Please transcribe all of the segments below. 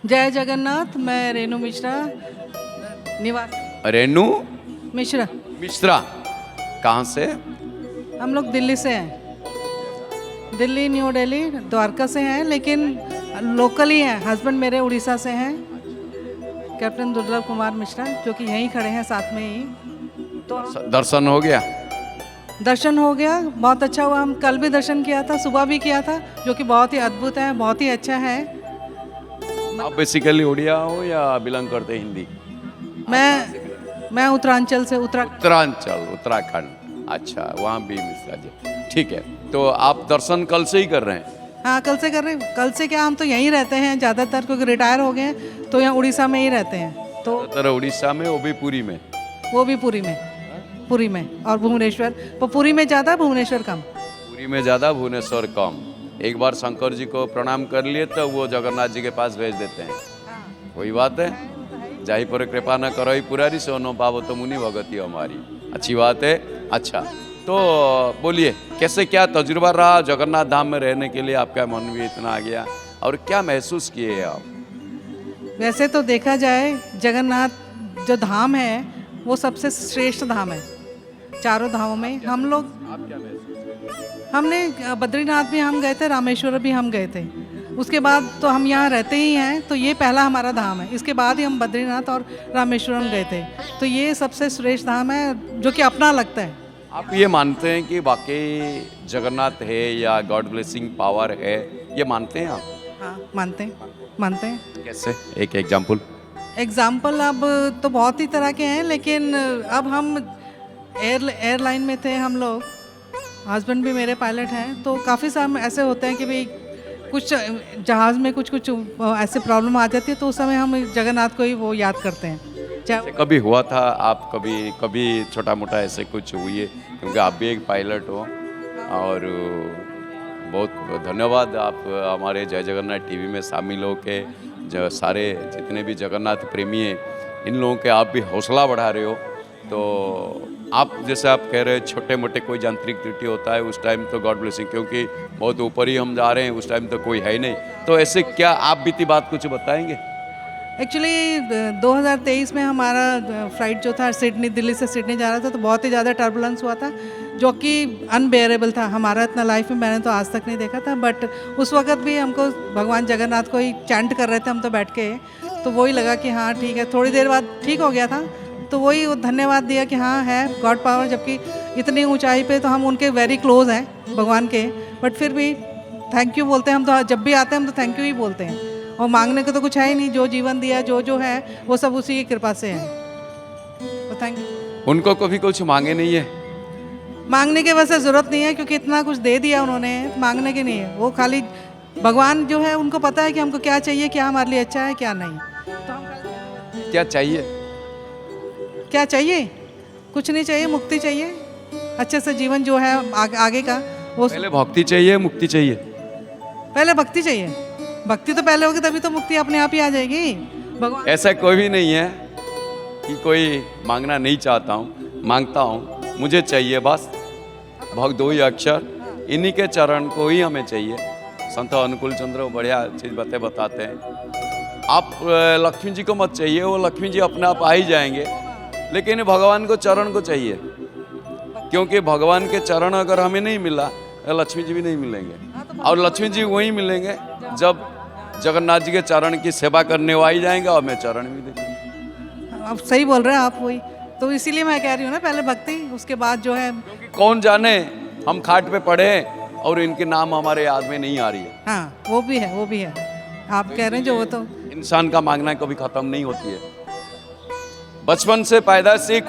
जय जगन्नाथ। मैं रेनू मिश्रा निवास। रेनू मिश्रा। मिश्रा कहाँ से? हम लोग दिल्ली से हैं, दिल्ली न्यू दिल्ली द्वारका से हैं, लेकिन लोकल ही हैं। हस्बैंड मेरे उड़ीसा से हैं, कैप्टन दुर्लभ कुमार मिश्रा, जो कि यहीं खड़े हैं साथ में ही। तो दर्शन हो गया? दर्शन हो गया, बहुत अच्छा हुआ। हम कल भी दर्शन किया था, सुबह भी किया था, जो कि बहुत ही अद्भुत है, बहुत ही अच्छा है। आप बेसिकली उड़िया हो या बिलोंग करते हैं हिंदी? मैं उत्तरांचल से उत्तरांचल, उत्तराखंड। अच्छा, वहाँ भी मिश्रा जी। ठीक है, तो आप दर्शन कल से ही कर रहे हैं? हाँ, कल से कर रहे हैं। कल से क्या, हम तो यहीं रहते हैं ज़्यादातर, क्योंकि रिटायर हो गए हैं, तो यहाँ उड़ीसा में ही रहते हैं। तो उड़ीसा में, वो भी पुरी में? वो भी पुरी में, पुरी में और भुवनेश्वर। तो पुरी में ज़्यादा, भुवनेश्वर कम। पुरी में ज़्यादा, भुवनेश्वर कम। एक बार शंकर जी को प्रणाम कर लिए तो वो जगन्नाथ जी के पास भेज देते हैं। वही बात है, जाहि पर कृपा न करो ही पुरारी, सोनो पावो तो मुनि भगती हमारी। अच्छी बात है। अच्छा, तो बोलिए, कैसे क्या तजुर्बा रहा जगन्नाथ धाम में रहने के लिए? आपका मन भी इतना आ गया, और क्या महसूस किए आप? वैसे तो देखा जाए, जगन्नाथ जो धाम है वो सबसे श्रेष्ठ धाम है चारों धामों में। हम लोग, आप क्या महसूस? हमने बद्रीनाथ भी हम गए थे, रामेश्वर भी हम गए थे। उसके बाद तो हम यहाँ रहते ही हैं, तो ये पहला हमारा धाम है। इसके बाद ही हम बद्रीनाथ और रामेश्वरम गए थे। तो ये सबसे श्रेष्ठ धाम है, जो कि अपना लगता है। आप ये मानते हैं कि वाकई जगन्नाथ है या गॉड ब्लेसिंग पावर है, ये मानते हैं आप? हाँ, मानते हैं, मानते हैं। कैसे, एक एग्जाम्पल? एग्जाम्पल अब तो बहुत ही तरह के हैं, लेकिन अब हम एयरलाइन में थे हम लोग, हस्बैंड भी मेरे पायलट हैं, तो काफ़ी सारे ऐसे होते हैं कि भाई कुछ जहाज़ में कुछ ऐसे प्रॉब्लम आ जाती है, तो उस समय हम जगन्नाथ को ही वो याद करते हैं। ऐसे कभी हुआ था आप, कभी छोटा मोटा ऐसे कुछ हुई है? क्योंकि आप भी एक पायलट हो, और बहुत धन्यवाद आप हमारे जय जगन्नाथ टीवी में शामिल हो के जो सारे जितने भी जगन्नाथ प्रेमी हैं, इन लोगों के आप भी हौसला बढ़ा रहे हो। तो आप जैसे आप कह रहे हैं छोटे मोटे कोई यांत्रिक त्रुटि होता है, उस टाइम तो गॉड ब्लेसिंग, क्योंकि बहुत ऊपर ही हम जा रहे हैं, उस टाइम तो कोई है ही नहीं। तो ऐसे क्या आप बीती बात कुछ बताएंगे? एक्चुअली 2023 में हमारा फ्लाइट जो था सिडनी, दिल्ली से सिडनी जा रहा था, तो बहुत ही ज़्यादा टर्बुलेंस हुआ था, जो कि अनबेयरेबल था। हमारा इतना लाइफ में मैंने तो आज तक नहीं देखा था। बट उस वक्त भी हमको भगवान जगन्नाथ को ही चैंट कर रहे थे हम तो बैठ के, तो वही लगा कि हाँ ठीक है। थोड़ी देर बाद ठीक हो गया था, तो वही धन्यवाद दिया कि हाँ है गॉड पावर। जबकि इतनी ऊंचाई पे तो हम उनके वेरी क्लोज हैं भगवान के, बट फिर भी थैंक यू बोलते हैं हम तो। जब भी आते हैं हम तो थैंक यू ही बोलते हैं, और मांगने को तो कुछ है ही नहीं। जो जीवन दिया, जो है वो सब उसी की कृपा से है। तो थैंक यू। उनको कभी कुछ मांगे नहीं है? मांगने के वैसे ज़रूरत नहीं है, क्योंकि इतना कुछ दे दिया उन्होंने, मांगने की नहीं है। वो खाली भगवान जो है, उनको पता है कि हमको क्या चाहिए, क्या हमारे लिए अच्छा है, क्या नहीं। तो हम क्या चाहिए? क्या चाहिए? कुछ नहीं चाहिए, मुक्ति चाहिए, अच्छे से जीवन जो है आगे का वो। पहले भक्ति चाहिए, मुक्ति चाहिए? पहले भक्ति चाहिए। भक्ति तो पहले होगी, तभी तो मुक्ति अपने आप ही आ जाएगी। भगवान ऐसा कोई भी नहीं है कि कोई मांगना नहीं चाहता हूँ, मांगता हूँ, मुझे चाहिए बस। भक्त दो ही अक्षर, इन्हीं के चरण को ही हमें चाहिए। संत अनुकूल चंद्र बढ़िया चीज़ बताते हैं। आप लक्ष्मी जी को मत चाहिए, वो लक्ष्मी जी अपने आप आ ही जाएंगे, लेकिन भगवान को चरण को चाहिए। क्योंकि भगवान के चरण अगर हमें नहीं मिला, लक्ष्मी जी भी नहीं मिलेंगे। और लक्ष्मी जी वहीं मिलेंगे जब जगन्नाथ जी के चरण की सेवा करने वो आ ही जाएंगे, और मैं चरण भी देखेंगे। अब सही बोल रहे हैं आप। वही तो इसीलिए मैं कह रही हूँ ना, पहले भक्ति, उसके बाद जो है। कौन जाने हम खाट पे पड़े और इनके नाम हमारे याद में नहीं आ रही है। हाँ, वो भी है, वो भी है। आप कह रहे हैं जो, वो तो इंसान का मांगना कभी खत्म नहीं होती है। बचपन से पैदाशी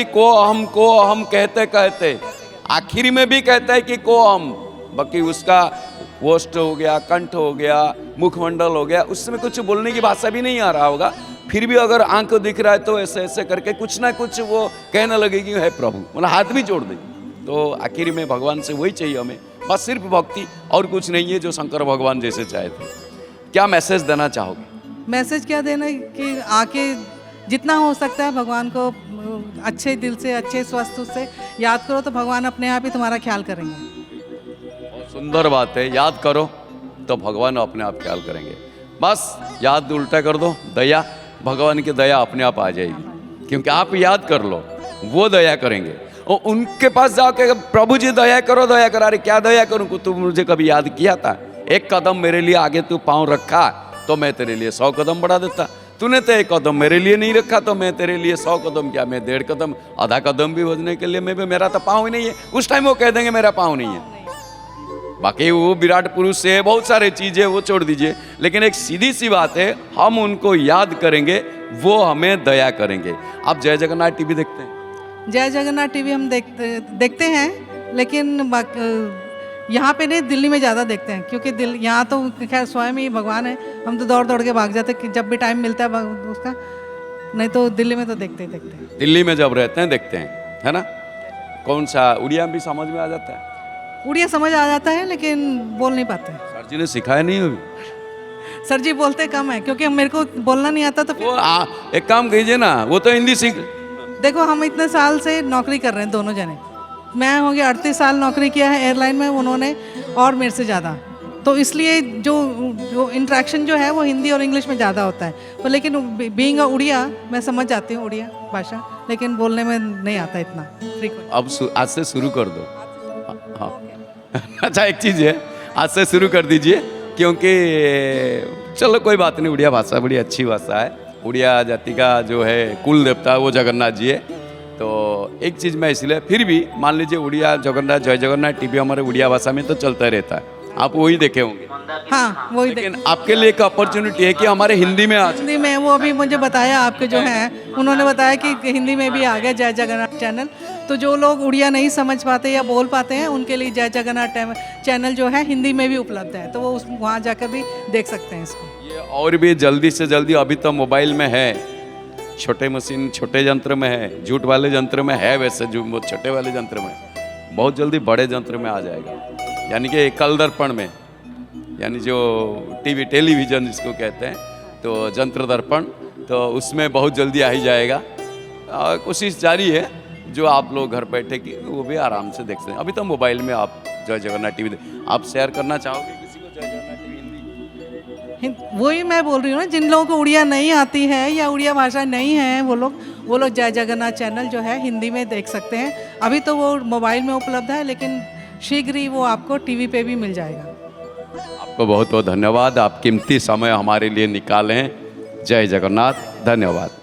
को हम कहते कहते आखिरी में भी कहता है कि को हम, बाकी उसका वोष्ठ हो गया, कंठ हो गया, मुखमंडल हो गया, उसमें कुछ बोलने की भाषा भी नहीं आ रहा होगा। फिर भी अगर आंख दिख रहा है तो ऐसे ऐसे करके कुछ ना कुछ वो कहने लगेगी है प्रभु, मतलब हाथ भी जोड़ देगी। तो आखिर में भगवान से वही चाहिए हमें, बस सिर्फ भक्ति, और कुछ नहीं है, जो शंकर भगवान जैसे चाहे थे। क्या मैसेज देना चाहोगे? मैसेज क्या देना है कि आके जितना हो सकता है भगवान को अच्छे दिल से, अच्छे स्वस्थ से याद करो, तो भगवान अपने आप ही तुम्हारा ख्याल करेंगे। सुंदर बात है, याद करो तो भगवान अपने आप ख्याल करेंगे। बस याद उल्टा कर दो, दया, भगवान की दया अपने आप आ जाएगी, क्योंकि आप याद कर लो, वो दया करेंगे। और उनके पास जाके प्रभु जी दया करो, दया करो। अरे क्या दया करूँ, तू मुझे कभी याद किया था? एक कदम मेरे लिए आगे तू पाँव रखा तो मैं तेरे लिए 100 कदम बढ़ा देता। तूने तो एक कदम मेरे लिए नहीं रखा तो मैं तेरे लिए 100 कदम क्या, मैं 1.5 कदम, आधा कदम भी बढ़ने के लिए मेरा तो पाँव ही नहीं है। उस टाइम वो कह देंगे मेरा पाँव नहीं है। बाकी वो विराट पुरुष से बहुत सारे चीज़ें वो छोड़ दीजिए, लेकिन एक सीधी सी बात है, हम उनको याद करेंगे, वो हमें दया करेंगे। आप जय जगन्नाथ टीवी देखते हैं? जय जगन्नाथ टीवी हम देखते हैं, लेकिन यहाँ पे नहीं, दिल्ली में ज़्यादा देखते हैं, क्योंकि यहाँ तो खैर स्वयं ही भगवान है, हम तो दौड़ दौड़ के भाग जाते हैं कि जब भी टाइम मिलता है उसका। नहीं तो दिल्ली में तो देखते ही देखते हैं। दिल्ली में जब रहते हैं देखते हैं, है ना? कौन सा उड़िया भी समझ में आ जाता है? उड़िया समझ आ जाता है, लेकिन बोल नहीं पाते। सर जी ने सिखाया नहीं अभी? सर जी बोलते कम है, क्योंकि मेरे को बोलना नहीं आता तो वो एक काम कीजिए ना, वो तो हिंदी सीख। देखो हम इतने साल से नौकरी कर रहे हैं दोनों जने। मैं हो गया 38 साल नौकरी किया है एयरलाइन में, उन्होंने और मेरे से ज़्यादा। तो इसलिए जो इंटरेक्शन जो है वो हिंदी और इंग्लिश में ज़्यादा होता है। पर लेकिन बीइंग अ उड़िया मैं समझ जाती हूँ उड़िया भाषा, लेकिन बोलने में नहीं आता इतना फ्रीक्वेंट। अब आज से शुरू कर दो। हाँ अच्छा, एक चीज़ है, आज से शुरू कर दीजिए, क्योंकि चलो कोई बात नहीं, उड़िया भाषा बड़ी अच्छी भाषा है। उड़िया जाति का जो है कुल देवता वो जगन्नाथ जी है। तो एक चीज़ मैं इसलिए फिर भी मान लीजिए, उड़िया जगन्नाथ, जय जगन्नाथ टीवी हमारे उड़िया भाषा में तो चलता रहता है, आप वही देखे होंगे। हाँ वही। लेकिन आपके लिए एक अपॉर्चुनिटी है कि हमारे हिंदी में आज हिंदी में वो अभी मुझे बताया, आपके जो हैं उन्होंने बताया कि हिंदी में भी आ गया जय जगन्नाथ चैनल। तो जो लोग उड़िया नहीं समझ पाते या बोल पाते हैं, उनके लिए जय जगन्नाथ चैनल जो है हिंदी में भी उपलब्ध है, तो वो वहाँ जाकर भी देख सकते हैं इसको। ये और भी जल्दी से जल्दी, अभी तो मोबाइल में है, छोटे मशीन छोटे यंत्र में है, जूट वाले यंत्र में है, वैसे जो वो छोटे वाले यंत्र में, बहुत जल्दी बड़े यंत्र में आ जाएगा। यानी कि कल दर्पण में, यानी जो टेलीविज़न जिसको कहते हैं, तो यंत्र दर्पण, तो उसमें बहुत जल्दी आ ही जाएगा। कोशिश जारी है, जो आप लोग घर बैठे कि वो भी आराम से देख सकते हैं। अभी तो मोबाइल में आप जय जगन्नाथ टीवी आप शेयर करना चाहोगे किसी को जय जगन्नाथ टीवी हिंदी? वही मैं बोल रही हूँ ना, जिन लोगों को उड़िया नहीं आती है या उड़िया भाषा नहीं है, वो लोग जय जगन्नाथ चैनल जो है हिंदी में देख सकते हैं। अभी तो वो मोबाइल में उपलब्ध है, लेकिन शीघ्र ही वो आपको टीवी पे भी मिल जाएगा। आपको बहुत बहुत धन्यवाद, आप कीमती समय हमारे लिए निकालें। जय जगन्नाथ, धन्यवाद।